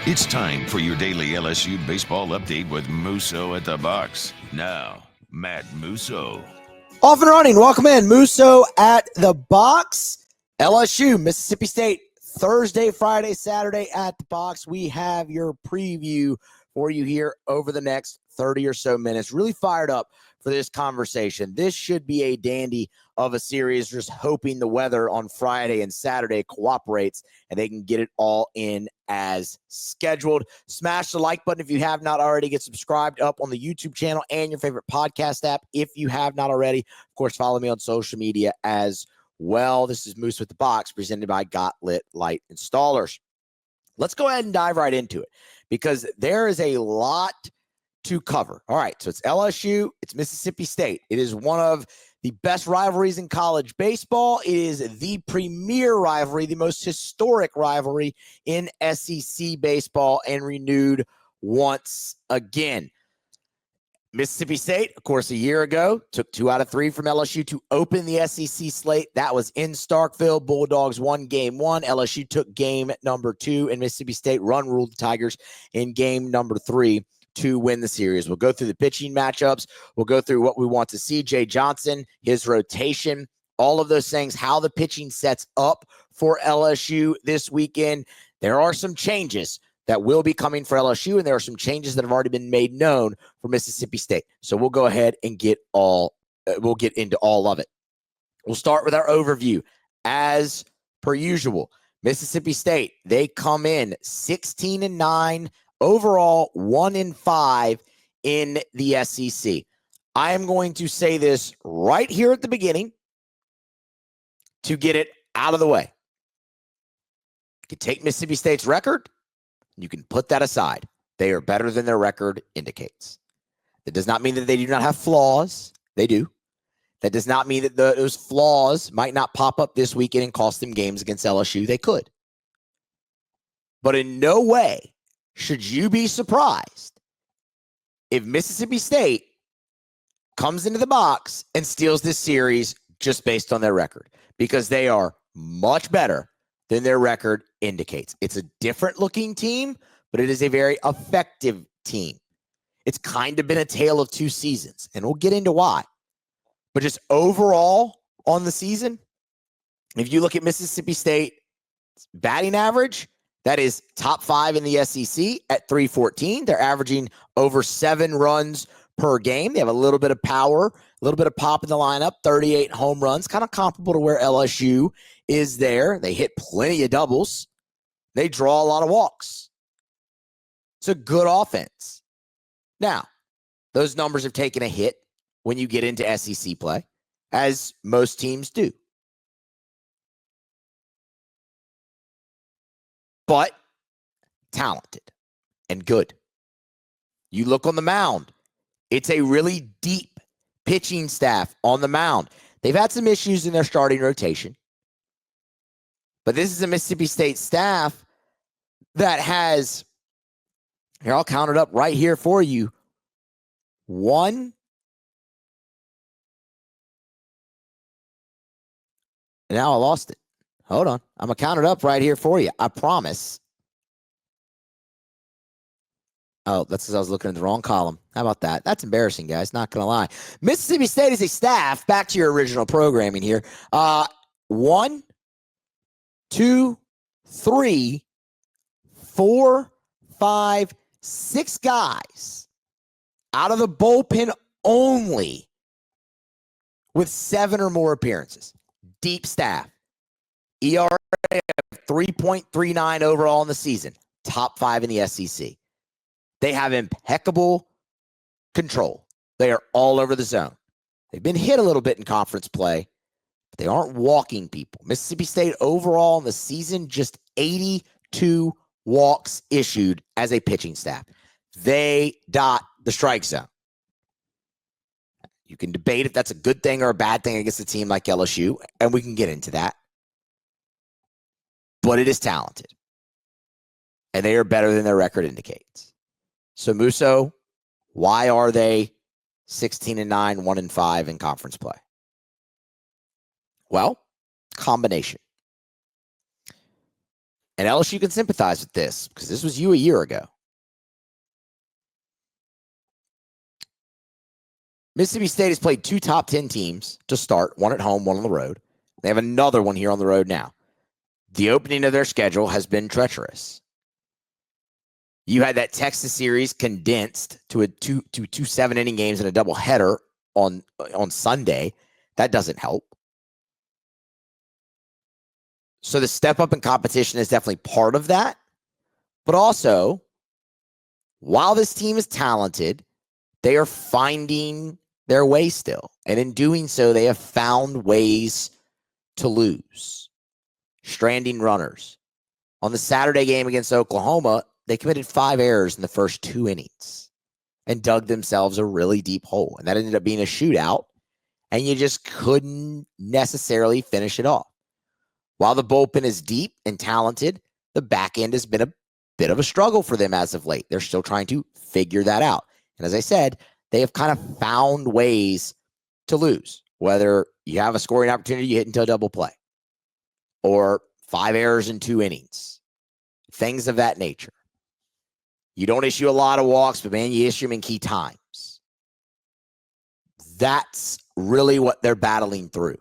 It's time for your daily LSU baseball update with Musso at the box. Now, Matt Musso. Off and running. Welcome in. Musso at the box. LSU, Mississippi State, Thursday, Friday, Saturday at the box. We have your preview for you here over the next 30 or so minutes. Really fired up for this conversation. This should be a dandy of a series, just hoping the weather on Friday and Saturday cooperates and they can get it all in as scheduled. Smash the like button if you have not already. Get subscribed up on the YouTube channel and your favorite podcast app if you have not already. Of course, follow me on social media as well. This is Moose with the Box, presented by Got Lit Light Installers. Let's go ahead and dive right into it because there is a lot to cover. All right, so it's LSU, it's Mississippi State. It is one of the best rivalries in college baseball. It is the premier rivalry, the most historic rivalry in SEC baseball, and renewed once again. Mississippi State, of course, a year ago, took 2 out of 3 from LSU to open the SEC slate. That was in Starkville. Bulldogs won game 1. LSU took game number 2, and Mississippi State ruled the Tigers in game number 3 to win the series. We'll go through the pitching matchups. We'll go through what we want to see. Jay Johnson, his rotation, all of those things, how the pitching sets up for LSU this weekend. There are some changes that will be coming for LSU, and there are some changes that have already been made known for Mississippi State. So we'll go ahead and we'll get into all of it. We'll start with our overview. As per usual, Mississippi State, they come in 16-9, overall 1-5 in the SEC. I am going to say this right here at the beginning to get it out of the way. You can take Mississippi State's record. You can put that aside. They are better than their record indicates. That does not mean that they do not have flaws. They do. That does not mean that those flaws might not pop up this weekend and cost them games against LSU. They could. But in no way should you be surprised if Mississippi State comes into the box and steals this series just based on their record, because they are much better than their record indicates. It's a different looking team, but it is a very effective team. It's kind of been a tale of 2 seasons, and we'll get into why. But just overall on the season, if you look at Mississippi State batting average, that is top 5 in the SEC at 314. They're averaging over 7 runs per game. They have a little bit of power, a little bit of pop in the lineup, 38 home runs, kind of comparable to where LSU is there. They hit plenty of doubles. They draw a lot of walks. It's a good offense. Now, those numbers have taken a hit when you get into SEC play, as most teams do. But talented and good. You look on the mound, it's a really deep pitching staff on the mound. They've had some issues in their starting rotation. But this is a Mississippi State staff that has, here, I'll count it up right here for you. 1, now I lost it. Hold on. I'm going to count it up right here for you. I promise. Oh, that's because I was looking at the wrong column. How about that? That's embarrassing, guys. Not going to lie. Mississippi State is a staff, back to your original programming here. 1, 2, 3, 4, 5, 6 guys out of the bullpen only with 7 or more appearances. Deep staff. ERA of 3.39 overall in the season. Top 5 in the SEC. They have impeccable control. They are all over the zone. They've been hit a little bit in conference play, but they aren't walking people. Mississippi State overall in the season, just 82 walks issued as a pitching staff. They dot the strike zone. You can debate if that's a good thing or a bad thing against a team like LSU, and we can get into that. But it is talented. And they are better than their record indicates. So, Musso, why are they 16-9, 1-5 in conference play? Well, combination. And LSU can sympathize with this because this was you a year ago. Mississippi State has played 2 top 10 teams to start, one at home, one on the road. They have another one here on the road now. The opening of their schedule has been treacherous. You had that Texas series condensed to two 7-inning games and a doubleheader on Sunday. That doesn't help. So the step up in competition is definitely part of that. But also, while this team is talented, they are finding their way still. And in doing so, they have found ways to lose. Stranding runners. On the Saturday game against Oklahoma, they committed 5 errors in the first 2 innings and dug themselves a really deep hole. And that ended up being a shootout, and you just couldn't necessarily finish it off. While the bullpen is deep and talented, the back end has been a bit of a struggle for them as of late. They're still trying to figure that out. And as I said, they have kind of found ways to lose. Whether you have a scoring opportunity, you hit into a double play, or 5 errors in 2 innings, things of that nature. You don't issue a lot of walks, but man, you issue them in key times. That's really what they're battling through.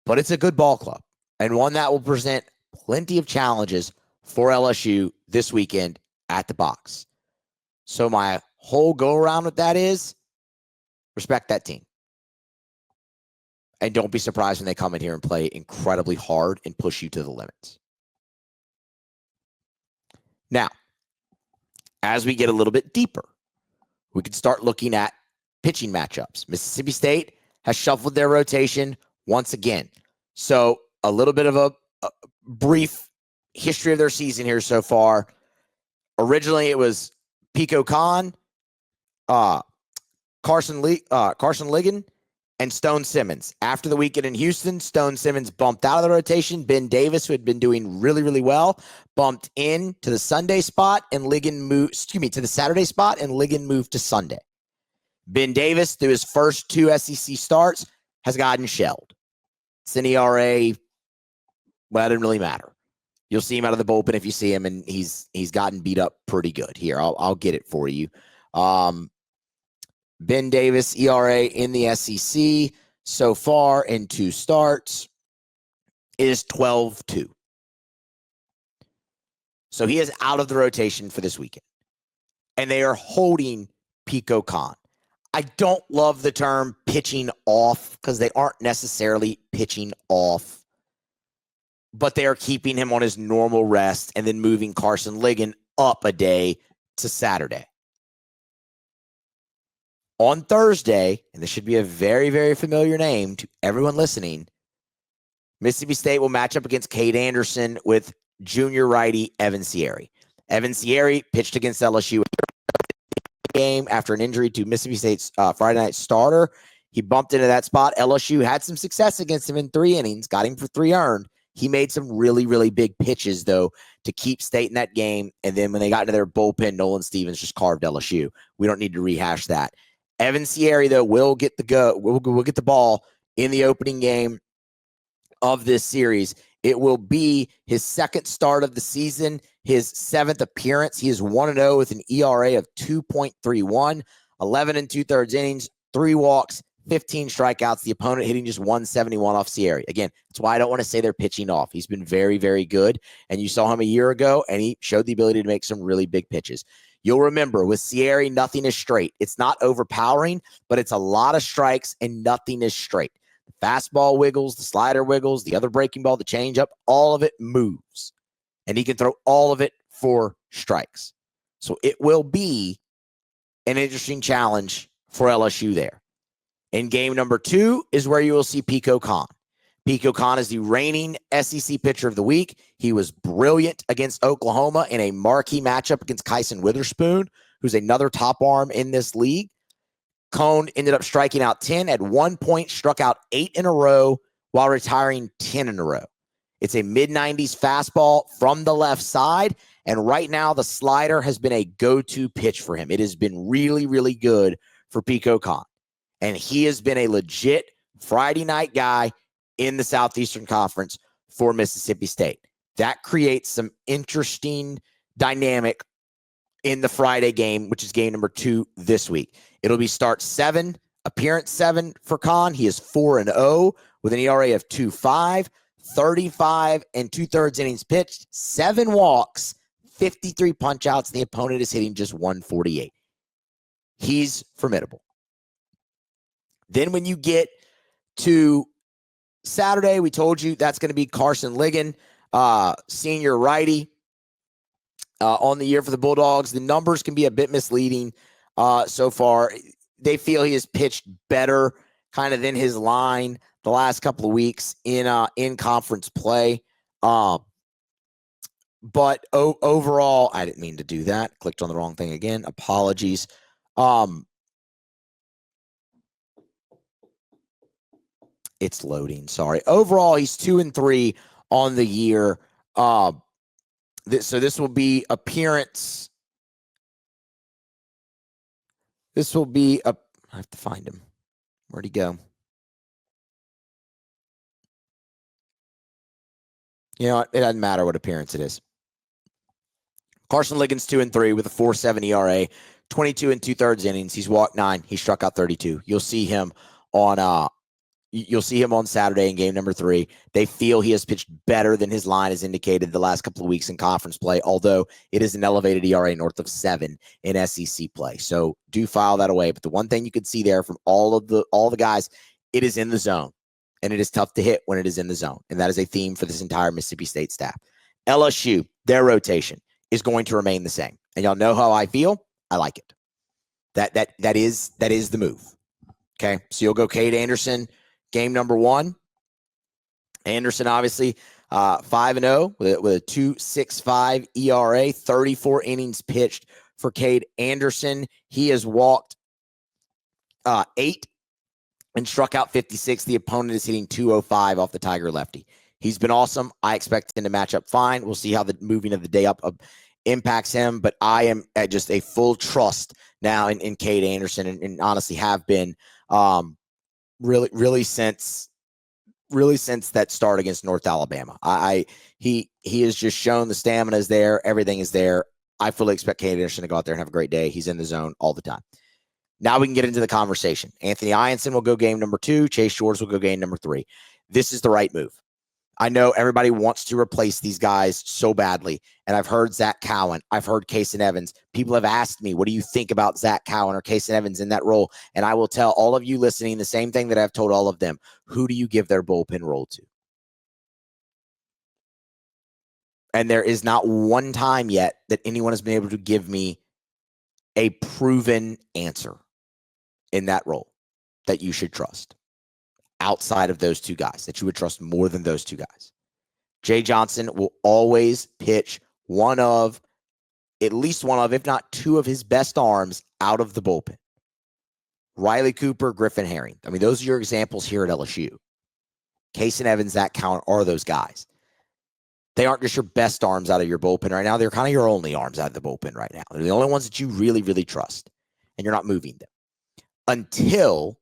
But it's a good ball club, and one that will present plenty of challenges for LSU this weekend at the box. So my whole go around with that is respect that team. And don't be surprised when they come in here and play incredibly hard and push you to the limits. Now, as we get a little bit deeper, we can start looking at pitching matchups. Mississippi State has shuffled their rotation once again. So a little bit of a brief history of their season here so far. Originally, it was Pico Khan, Carson Ligon, and Stone Simmons. After the weekend in Houston, Stone Simmons bumped out of the rotation. Ben Davis, who had been doing really, really well, bumped in to the Sunday spot, and Ligon moved, to the Saturday spot, and Ligon moved to Sunday. Ben Davis, through his first 2 SEC starts, has gotten shelled. It's an ERA, well, it didn't really matter. You'll see him out of the bullpen if you see him, and he's gotten beat up pretty good. Here, I'll get it for you. Ben Davis, ERA in the SEC so far in 2 starts is 12-2. So he is out of the rotation for this weekend. And they are holding Pico Khan. I don't love the term pitching off because they aren't necessarily pitching off, but they are keeping him on his normal rest and then moving Carson Ligon up a day to Saturday. On Thursday, and this should be a very, very familiar name to everyone listening, Mississippi State will match up against Cade Anderson with junior righty Evan Sierry. Evan Sierry pitched against LSU game after an injury to Mississippi State's Friday night starter. He bumped into that spot. LSU had some success against him in 3 innings, got him for 3 earned. He made some really, really big pitches, though, to keep State in that game. And then when they got into their bullpen, Nolan Stevens just carved LSU. We don't need to rehash that. Evan Sierry, though, will get the ball in the opening game of this series. It will be his 2nd start of the season, his 7th appearance. He is 1-0 with an ERA of 2.31, 11 2/3 innings, 3 walks, 15 strikeouts. The opponent hitting just 171 off Sierry. Again, that's why I don't want to say they're pitching off. He's been very, very good. And you saw him a year ago, and he showed the ability to make some really big pitches. You'll remember, with Sierry, nothing is straight. It's not overpowering, but it's a lot of strikes, and nothing is straight. The fastball wiggles, the slider wiggles, the other breaking ball, the changeup, all of it moves. And he can throw all of it for strikes. So it will be an interesting challenge for LSU there. In game number 2 is where you will see Pico Khan. Pico Khan is the reigning SEC pitcher of the week. He was brilliant against Oklahoma in a marquee matchup against Kyson Witherspoon, who's another top arm in this league. Cone ended up striking out 10, at one point struck out 8 in a row while retiring 10 in a row. It's a mid-90s fastball from the left side, and right now the slider has been a go-to pitch for him. It has been really, really good for Pico Khan, and he has been a legit Friday night guy in the Southeastern Conference for Mississippi State. That creates some interesting dynamic in the Friday game, which is game number 2 this week. It'll be start 7, appearance 7 for Khan. He is 4-0 with an ERA of 2.5, 35 and 2/3 innings pitched, 7 walks, 53 punch-outs. The opponent is hitting just 148. He's formidable. Then when you get to Saturday, we told you that's going to be Carson Ligon, senior righty on the year for the Bulldogs. The numbers can be a bit misleading so far. They feel he has pitched better kind of than his line the last couple of weeks in conference play. But overall, I didn't mean to do that. Clicked on the wrong thing again. Apologies. It's loading. Sorry. Overall, he's 2-3 on the year. So this will be appearance. This will be I have to find him. Where'd he go? You know what? It doesn't matter what appearance it is. Carson Ligon's 2-3 with a 4.7 ERA, 22 and 2/3 innings. He's walked 9. He struck out 32. You'll see him on Saturday in game number 3. They feel he has pitched better than his line has indicated the last couple of weeks in conference play, although it is an elevated ERA north of 7 in SEC play. So do file that away. But the one thing you could see there from all the guys, it is in the zone. And it is tough to hit when it is in the zone. And that is a theme for this entire Mississippi State staff. LSU, their rotation is going to remain the same. And y'all know how I feel. I like it. That is the move. Okay. So you'll go Cade Anderson, game number 1. Anderson, obviously, 5-0 with a 2.65 ERA, 34 innings pitched for Cade Anderson. He has walked 8 and struck out 56. The opponent is hitting 205 off the Tiger lefty. He's been awesome. I expect him to match up fine. We'll see how the moving of the day up impacts him, but I am at just a full trust now in Cade Anderson and honestly have been really since that start against North Alabama. He has just shown the stamina is there. Everything is there. I fully expect Cade Anderson to go out there and have a great day. He's in the zone all the time. Now we can get into the conversation. Anthony Ianson will go game number 2. Chase Shores will go game number 3. This is the right move. I know everybody wants to replace these guys so badly, and I've heard Zach Cowan. I've heard Kason Evans. People have asked me, what do you think about Zach Cowan or Kason Evans in that role? And I will tell all of you listening the same thing that I've told all of them. Who do you give their bullpen role to? And there is not one time yet that anyone has been able to give me a proven answer in that role that you should trust outside of those 2 guys, that you would trust more than those 2 guys. Jay Johnson will always pitch at least one of, if not 2 of his best arms out of the bullpen. Riley Cooper, Griffin Herring. I mean, those are your examples here at LSU. Kason Evans, Zach Cowan are those guys. They aren't just your best arms out of your bullpen right now. They're kind of your only arms out of the bullpen right now. They're the only ones that you really, really trust, and you're not moving them. Until,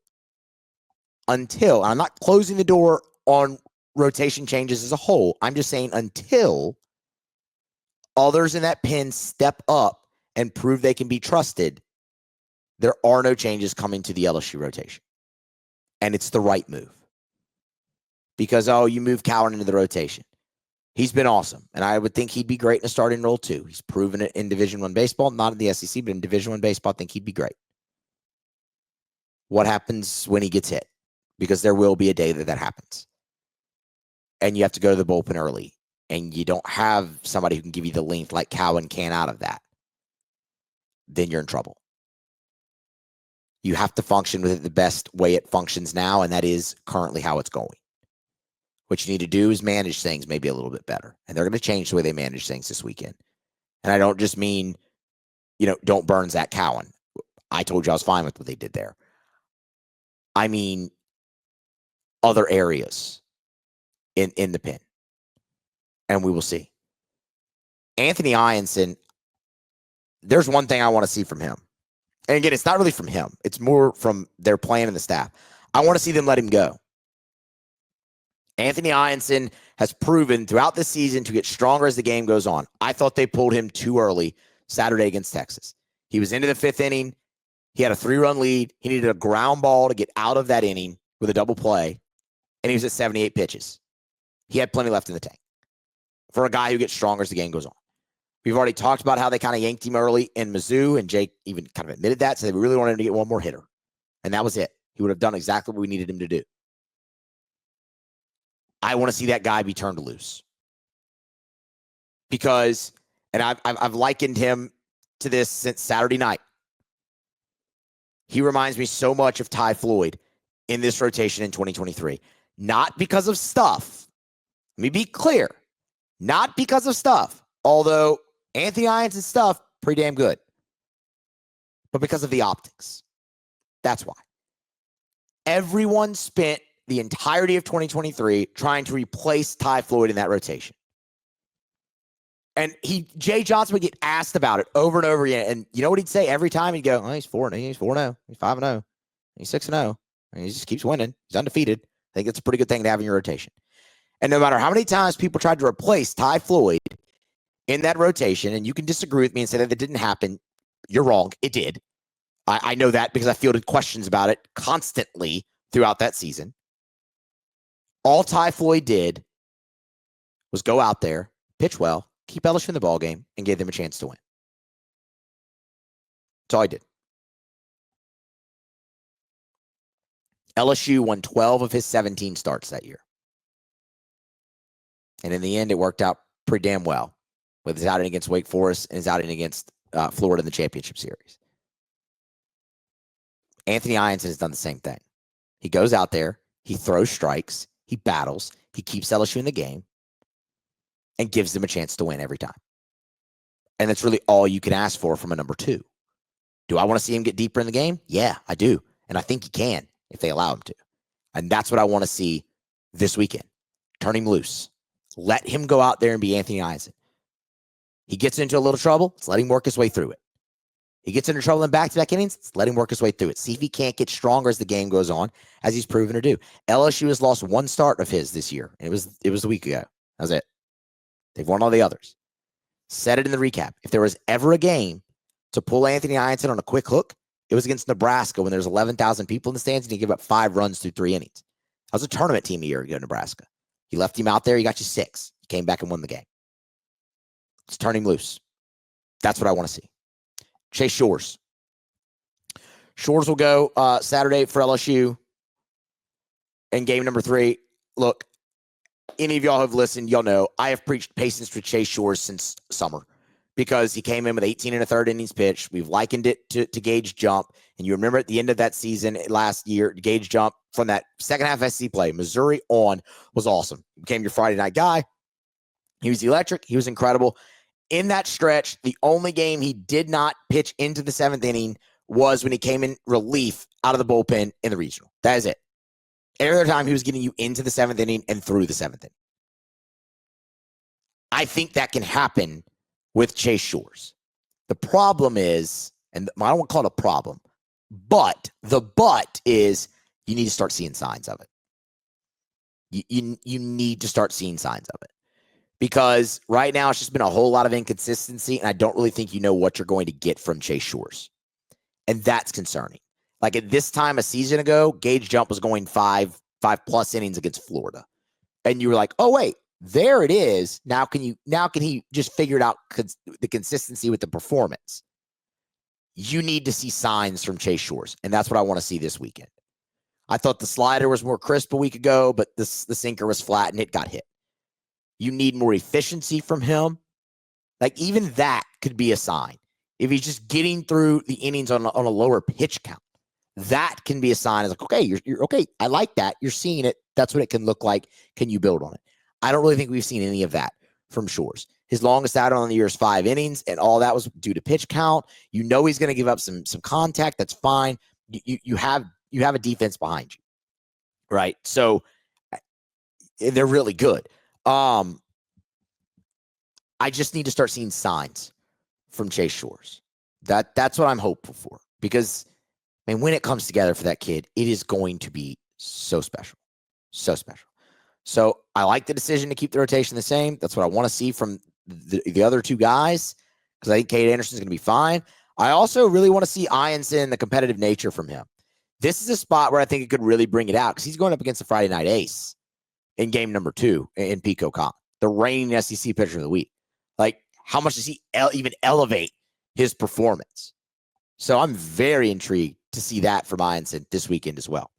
and I'm not closing the door on rotation changes as a whole. I'm just saying until others in that pen step up and prove they can be trusted, there are no changes coming to the LSU rotation. And it's the right move. Because, you move Cowan into the rotation. He's been awesome. And I would think he'd be great in a starting role too. He's proven it in Division I baseball, not in the SEC, but in Division I baseball, I think he'd be great. What happens when he gets hit? Because there will be a day that happens. And you have to go to the bullpen early. And you don't have somebody who can give you the length like Cowan can out of that. Then you're in trouble. You have to function with it the best way it functions now, and that is currently how it's going. What you need to do is manage things maybe a little bit better. And they're going to change the way they manage things this weekend. And I don't just mean, don't burn Zach Cowan. I told you I was fine with what they did there. I mean other areas in the pen. And we will see. Anthony Ianson, there's one thing I want to see from him. And again, it's not really from him. It's more from their plan and the staff. I want to see them let him go. Anthony Ianson has proven throughout this season to get stronger as the game goes on. I thought they pulled him too early Saturday against Texas. He was into the 5th inning. He had a 3-run lead. He needed a ground ball to get out of that inning with a double play, and he was at 78 pitches. He had plenty left in the tank for a guy who gets stronger as the game goes on. We've already talked about how they kind of yanked him early in Mizzou, and Jake even kind of admitted that, so they really wanted him to get one more hitter, and that was it. He would have done exactly what we needed him to do. I want to see that guy be turned loose because, and I've likened him to this since Saturday night. He reminds me so much of Ty Floyd in this rotation in 2023. Not because of stuff. Let me be clear. Not because of stuff, although Anthony Ianson's stuff, pretty damn good. But because of the optics. That's why. Everyone spent the entirety of 2023 trying to replace Ty Floyd in that rotation. And Jay Johnson would get asked about it over and over again. And you know what he'd say every time? He'd go, oh, he's 4-0. He's 4-0. He's 5-0. He's 6-0. And he just keeps winning. He's undefeated. I think it's a pretty good thing to have in your rotation. And no matter how many times people tried to replace Ty Floyd in that rotation, and you can disagree with me and say that didn't happen, you're wrong. It did. I know that because I fielded questions about it constantly throughout that season. All Ty Floyd did was go out there, pitch well, keep LSU in the ballgame, and gave them a chance to win. That's all I did. LSU won 12 of his 17 starts that year. And in the end, it worked out pretty damn well with his outing against Wake Forest and his outing against Florida in the championship series. Anthony Ianson has done the same thing. He goes out there, he throws strikes, he battles, he keeps LSU in the game, and gives them a chance to win every time. And that's really all you can ask for from a number 2. Do I want to see him get deeper in the game? Yeah, I do. And I think he can if they allow him to. And that's what I want to see this weekend. Turn him loose. Let him go out there and be Anthony Ianson. He gets into a little trouble, let's let him work his way through it. He gets into trouble in back-to-back innings, let's let him work his way through it. See if he can't get stronger as the game goes on, as he's proven to do. LSU has lost one start of his this year. It was a week ago. That was it. They've won all the others. Said it in the recap. If there was ever a game to pull Anthony Ianson on a quick hook, it was against Nebraska when there's 11,000 people in the stands and he gave up 5 runs through 3 innings. That was a tournament team a year ago, Nebraska. You left him out there, he got you 6. He came back and won the game. Let's turn him loose. That's what I want to see. Chase Shores. Shores will go Saturday for LSU in game number 3. Look, any of y'all who have listened, y'all know I have preached patience for Chase Shores since summer because he came in with 18 1/3 innings pitched. We've likened it to Gage Jump. And you remember at the end of that season last year, Gage Jump from that second half SC play, Missouri on, was awesome. Became your Friday night guy. He was electric. He was incredible. In that stretch, the only game he did not pitch into the 7th inning was when he came in relief out of the bullpen in the regional. That is it. Every other time he was getting you into the 7th inning and through the 7th inning. I think that can happen with Chase Shores. The problem is, and I don't want to call it a problem, but the but is you need to start seeing signs of it. You need to start seeing signs of it. Because right now it's just been a whole lot of inconsistency, and I don't really think you know what you're going to get from Chase Shores. And that's concerning. Like at this time a season ago, Gage Jump was going 5+ innings against Florida. And you were like, oh, wait, there it is. Now can he just figure it out the consistency with the performance? You need to see signs from Chase Shores, and that's what I want to see this weekend. I thought the slider was more crisp a week ago, but the sinker was flat and it got hit. You need more efficiency from him. Like even that could be a sign. If he's just getting through the innings on a lower pitch count, that can be a sign. It's like, okay, you're okay. I like that. You're seeing it. That's what it can look like. Can you build on it? I don't really think we've seen any of that from Shores. His longest out on the year is 5 innings, and all that was due to pitch count. You know he's going to give up some contact. That's fine. You have a defense behind you, right? So they're really good. I just need to start seeing signs from Chase Shores. That's what I'm hopeful for, because when it comes together for that kid, it is going to be so special, so special. So I like the decision to keep the rotation the same. That's what I want to see from the other two guys, because I think Cade Anderson's going to be fine. I also really want to see Ianson, the competitive nature from him. This is a spot where I think it could really bring it out, because he's going up against the Friday night ace in game number 2 in Pico Con, the reigning SEC pitcher of the week. Like, how much does he even elevate his performance? So I'm very intrigued to see that from Ianson this weekend as well.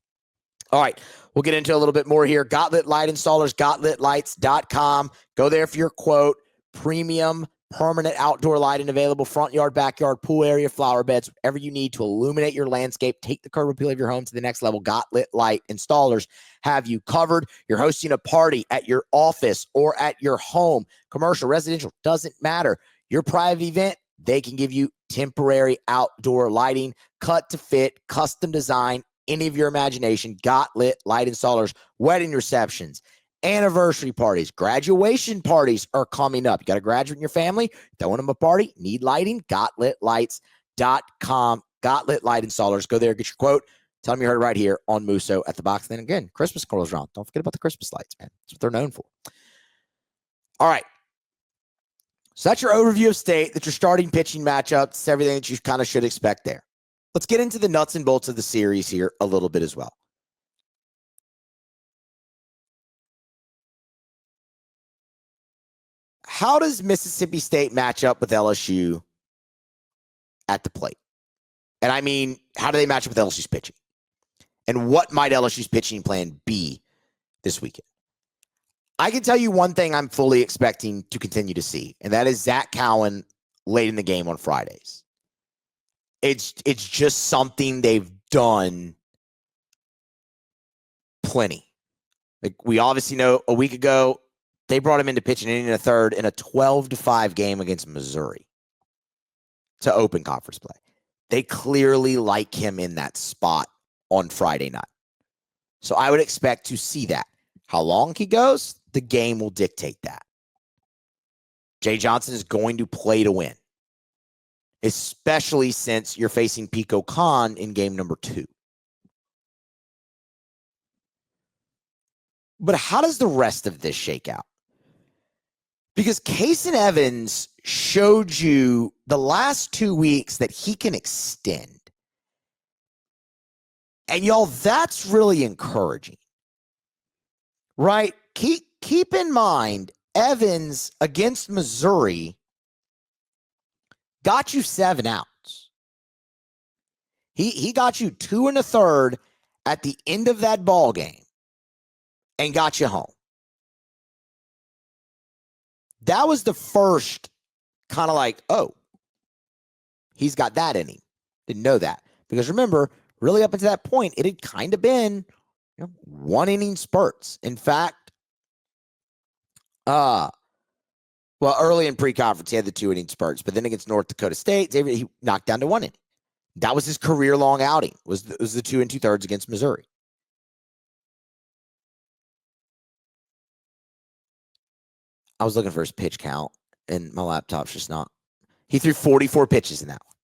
All right, we'll get into a little bit more here. Gotlit Light Installers, gotlitlights.com. Go there for your quote. Premium, permanent outdoor lighting available, front yard, backyard, pool area, flower beds, whatever you need to illuminate your landscape. Take the curb appeal of your home to the next level. Gotlit Light Installers have you covered. You're hosting a party at your office or at your home, commercial, residential, doesn't matter. Your private event, they can give you temporary outdoor lighting, cut to fit, custom design, any of your imagination. Gotlit Light Installers, wedding receptions, anniversary parties, graduation parties are coming up. You got a graduate in your family, throwing them a party, need lighting, gotlitlights.com. Gotlit Light Installers. Go there, get your quote. Tell them you heard it right here on Musso at the Box. Then again, Christmas rolls around. Don't forget about the Christmas lights, man. That's what they're known for. All right. So that's your overview of state. That's your starting pitching matchups, everything that you kind of should expect there. Let's get into the nuts and bolts of the series here a little bit as well. How does Mississippi State match up with LSU at the plate? And I mean, how do they match up with LSU's pitching? And what might LSU's pitching plan be this weekend? I can tell you one thing I'm fully expecting to continue to see, and that is Zach Cowan late in the game on Fridays. It's just something they've done plenty. Like, we obviously know a week ago, they brought him into pitching in a third in a 12-5 game against Missouri to open conference play. They clearly like him in that spot on Friday night. So I would expect to see that. How long he goes, the game will dictate that. Jay Johnson is going to play to win, especially since you're facing Pico Con in game number 2. But how does the rest of this shake out? Because Kason Evans showed you the last 2 weeks that he can extend. And y'all, that's really encouraging, right? Keep in mind, Evans against Missouri got you 7 outs. He got you 2 1/3 at the end of that ball game and got you home. That was the first kind of like, oh, he's got that in him. Didn't know that. Because remember, really up until that point, it had kind of been, one inning spurts. In fact, early in pre-conference, he had the 2 inning spurts, but then against North Dakota State, he knocked down to 1 inning. That was his career-long outing, was the 2 2/3 against Missouri. I was looking for his pitch count, and my laptop's just not. He threw 44 pitches in that one.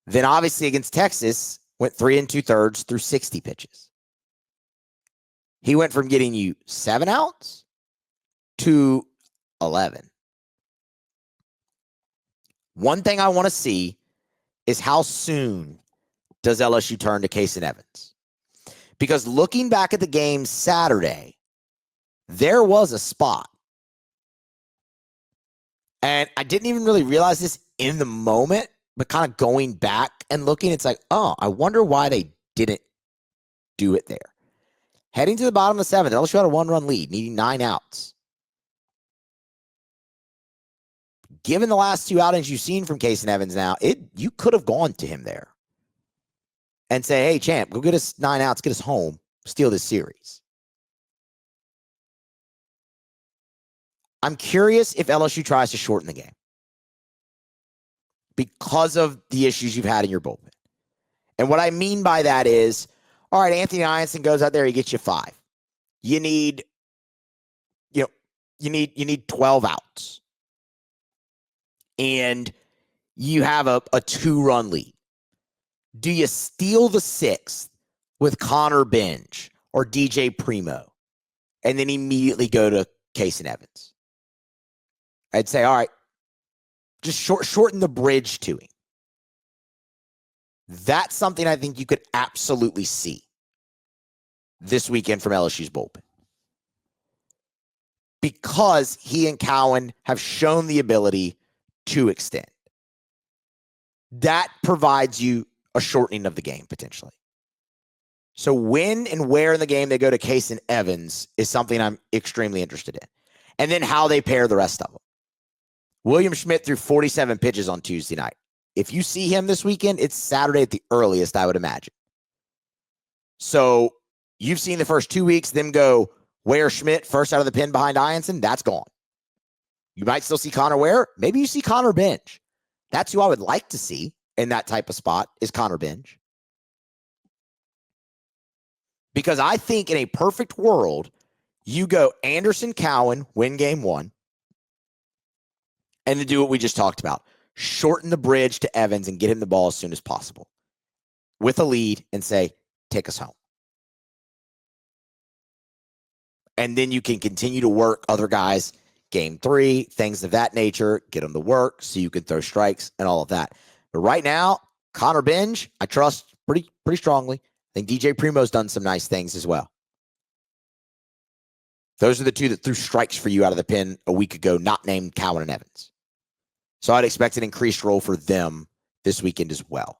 Then obviously against Texas, went 3 2/3 through 60 pitches. He went from getting you 7 outs to 11. One thing I want to see is how soon does LSU turn to Kason Evans? Because looking back at the game Saturday, there was a spot. And I didn't even really realize this in the moment, but kind of going back and looking, it's like, oh, I wonder why they didn't do it there. Heading to the bottom of the 7th, LSU had a 1-run lead, needing 9 outs. Given the last 2 outings you've seen from Kason Evans now, you could have gone to him there and say, hey, champ, go get us 9 outs, get us home, steal this series. I'm curious if LSU tries to shorten the game because of the issues you've had in your bullpen. And what I mean by that is, all right, Anthony Ianson goes out there, he gets you 5. You need 12 outs. And you have a 2-run lead. Do you steal the 6th with Connor Benj or DJ Primo? and then immediately go to Case and Evans. I'd say, all right, just shorten the bridge to him. That's something I think you could absolutely see this weekend from LSU's bullpen. Because he and Cowan have shown the ability to extend. That provides you a shortening of the game, potentially. So when and where in the game they go to Case and Evans is something I'm extremely interested in. And then how they pair the rest of them. William Schmidt threw 47 pitches on Tuesday night. If you see him this weekend, it's Saturday at the earliest, I would imagine. So you've seen the first 2 weeks, them go Ware Schmidt first out of the pen behind Ianson. That's gone. You might still see Connor Ware. Maybe you see Connor Benj. That's who I would like to see in that type of spot is Connor Benj. Because I think in a perfect world, you go Anderson Cowan, win game one, and to do what we just talked about. Shorten the bridge to Evans and get him the ball as soon as possible with a lead and say, take us home. And then you can continue to work other guys, game three, things of that nature, get them to work so you can throw strikes and all of that. But right now, Connor Benj, I trust pretty strongly. I think DJ Primo's done some nice things as well. Those are the two that threw strikes for you out of the pen a week ago, not named Cowan and Evans. So I'd expect an increased role for them this weekend as well.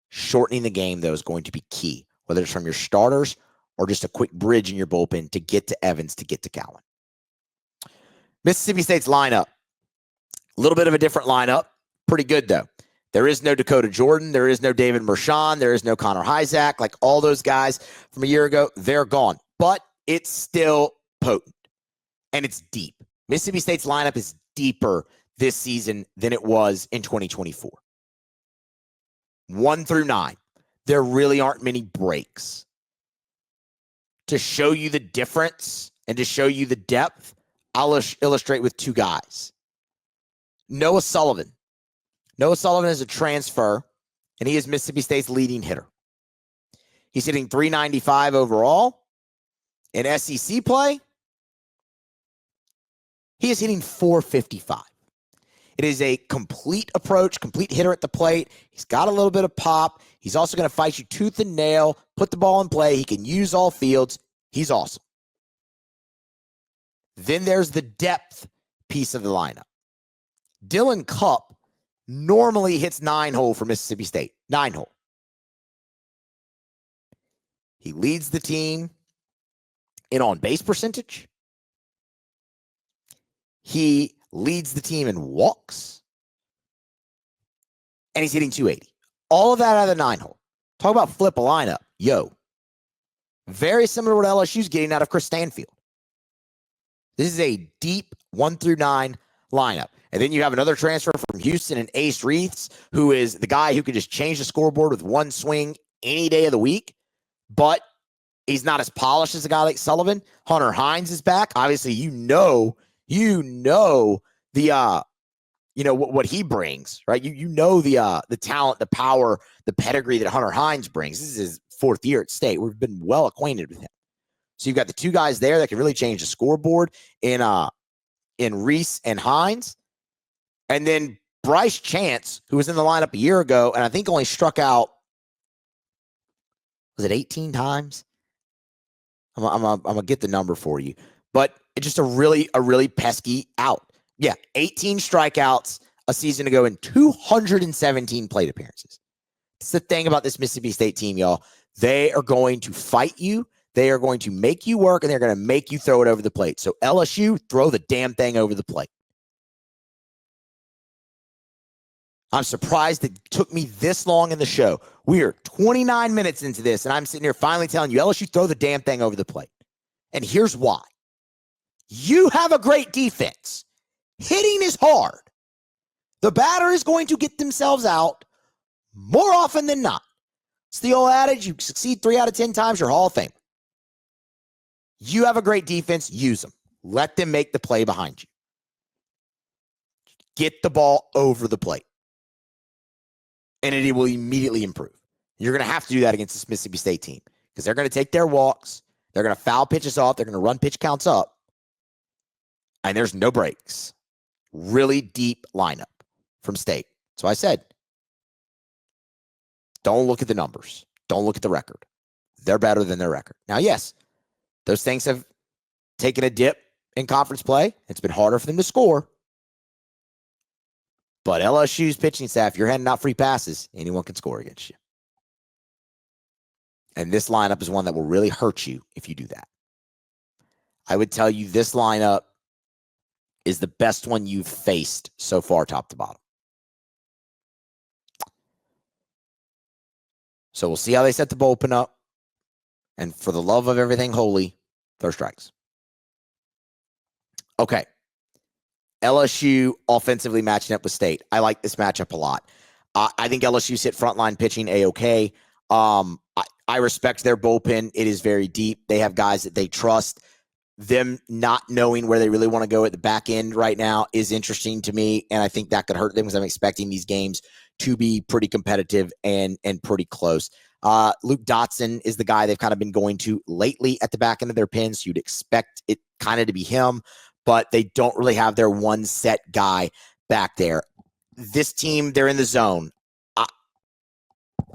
Shortening the game, though, is going to be key, whether it's from your starters or just a quick bridge in your bullpen to get to Evans, to get to Cowan. Mississippi State's lineup. A little bit of a different lineup. Pretty good, though. There is no Dakota Jordan. There is no David Mershon. There is no Connor Hyzak. Like all those guys from a year ago, they're gone. But it's still potent, and it's deep. Mississippi State's lineup is deeper this season than it was in 2024. 1 through 9. There really aren't many breaks. To show you the difference and to show you the depth, I'll illustrate with two guys. Noah Sullivan. Noah Sullivan is a transfer, and he is Mississippi State's leading hitter. He's hitting .395 overall. In SEC play, he is hitting .455. It is a complete approach, complete hitter at the plate. He's got a little bit of pop. He's also going to fight you tooth and nail, put the ball in play. He can use all fields. He's awesome. Then there's the depth piece of the lineup. Dylan Cupp normally hits 9-hole for Mississippi State. 9-hole. He leads the team in on-base percentage. He leads the team in walks. And he's hitting .280. All of that out of the 9-hole. Talk about flip a lineup. Yo. Very similar to what LSU's getting out of Chris Stanfield. This is a deep 1 through 9 lineup. And then you have another transfer from Houston and Ace Reiths, who is the guy who could just change the scoreboard with one swing any day of the week. But he's not as polished as a guy like Sullivan. Hunter Hines is back. Obviously, you know the what he brings, right? You know the talent, the power, the pedigree that Hunter Hines brings. This is his 4th year at State. We've been well acquainted with him. So you've got the two guys there that can really change the scoreboard in Reese and Hines. And then Bryce Chance, who was in the lineup a year ago, and I think only struck out, was it 18 times? I'm gonna get the number for you. But it's just a really pesky out. Yeah, 18 strikeouts a season ago and 217 plate appearances. It's the thing about this Mississippi State team, y'all. They are going to fight you. They are going to make you work, and they're going to make you throw it over the plate. So LSU, throw the damn thing over the plate. I'm surprised it took me this long in the show. We are 29 minutes into this, and I'm sitting here finally telling you, LSU, throw the damn thing over the plate. And here's why. You have a great defense. Hitting is hard. The batter is going to get themselves out more often than not. It's the old adage, you succeed 3 out of 10 times, you're Hall of Famer. You have a great defense, use them. Let them make the play behind you. Get the ball over the plate. And it will immediately improve. You're going to have to do that against this Mississippi State team because they're going to take their walks. They're going to foul pitches off. They're going to run pitch counts up. And there's no breaks. Really deep lineup from State. So I said, don't look at the numbers. Don't look at the record. They're better than their record. Now, yes, those things have taken a dip in conference play. It's been harder for them to score. But LSU's pitching staff, you're handing out free passes. Anyone can score against you. And this lineup is one that will really hurt you if you do that. I would tell you this lineup is the best one you've faced so far, top to bottom. So we'll see how they set the bullpen up. And for the love of everything holy, throw strikes. Okay. LSU offensively matching up with State. I like this matchup a lot. I think LSU's hit frontline pitching A-okay. I respect their bullpen. It is very deep. They have guys that they trust. Them not knowing where they really want to go at the back end right now is interesting to me, and I think that could hurt them because I'm expecting these games to be pretty competitive and pretty close. Luke Dotson is the guy they've kind of been going to lately at the back end of their pen, so you'd expect it kind of to be him, but they don't really have their one set guy back there. This team, they're in the zone.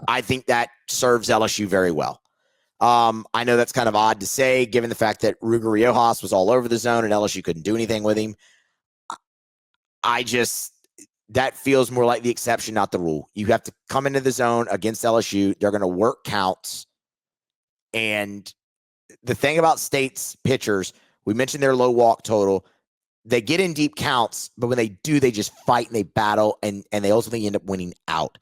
I think that serves LSU very well. I know that's kind of odd to say, given the fact that Ruger Riojas was all over the zone and LSU couldn't do anything with him. That feels more like the exception, not the rule. You have to come into the zone against LSU. They're going to work counts. And the thing about State's pitchers, we mentioned their low walk total. They get in deep counts, but when they do, they just fight and they battle, and they ultimately end up winning out.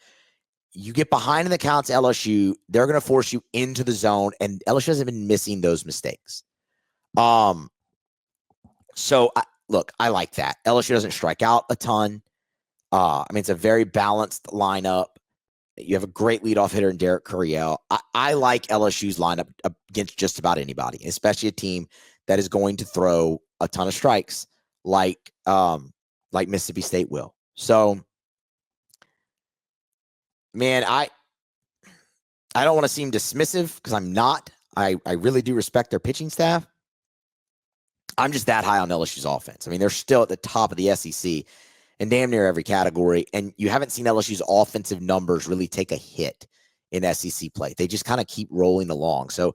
You get behind in the counts, LSU, they're going to force you into the zone, and LSU hasn't been missing those mistakes. So, I like that. LSU doesn't strike out a ton. It's a very balanced lineup. You have a great leadoff hitter in Derek Curiel. I like LSU's lineup against just about anybody, especially a team that is going to throw a ton of strikes like Mississippi State will. So, man, I don't want to seem dismissive because I'm not. I really do respect their pitching staff. I'm just that high on LSU's offense. They're still at the top of the SEC in damn near every category, and you haven't seen LSU's offensive numbers really take a hit in SEC play. They just kind of keep rolling along. So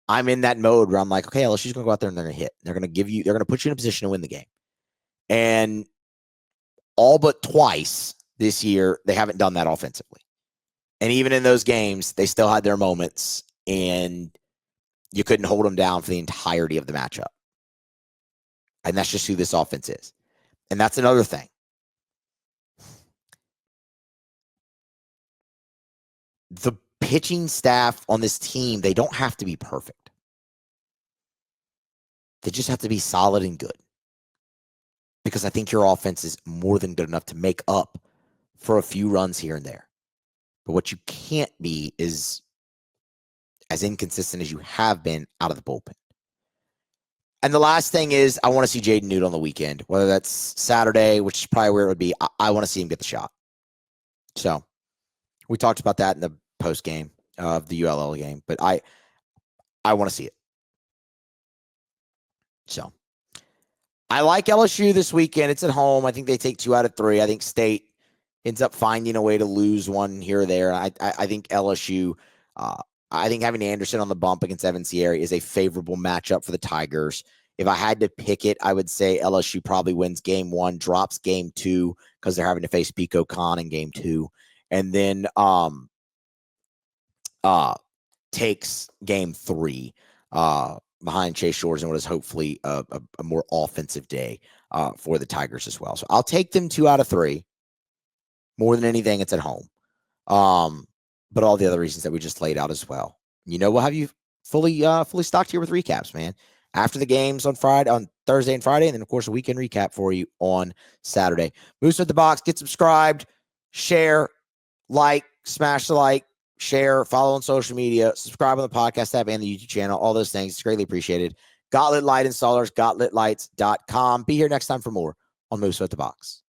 I'm in that mode where I'm like, okay, LSU's going to go out there and they're going to hit. They're going to put you in a position to win the game. And all but twice this year, they haven't done that offensively. And even in those games, they still had their moments, and you couldn't hold them down for the entirety of the matchup. And that's just who this offense is. And that's another thing. The pitching staff on this team, they don't have to be perfect. They just have to be solid and good. Because I think your offense is more than good enough to make up for a few runs here and there. But what you can't be is as inconsistent as you have been out of the bullpen. And the last thing is, I want to see Jaden Newt on the weekend, whether that's Saturday, which is probably where it would be. I want to see him get the shot. So we talked about that in the post game of the ULL game, but I want to see it. So I like LSU this weekend. It's at home. I think they take 2 out of 3. I think State ends up finding a way to lose one here or there. I think LSU, I think having Anderson on the bump against Evan Sierra is a favorable matchup for the Tigers. If I had to pick it, I would say LSU probably wins game 1, drops game 2 because they're having to face Pico Khan in game 2, and then takes game 3 behind Chase Shores and what is hopefully a more offensive day for the Tigers as well. So I'll take them 2 out of 3. More than anything, it's at home. But all the other reasons that we just laid out as well. We'll have you fully stocked here with recaps, man. After the games on Thursday and Friday, and then of course a weekend recap for you on Saturday. Musso at the Box. Get subscribed, share, like, smash the like, share, follow on social media, subscribe on the podcast app and the YouTube channel. All those things, it's greatly appreciated. Gauntlet Light Installers, gauntletlights.com. Be here next time for more on Musso at the Box.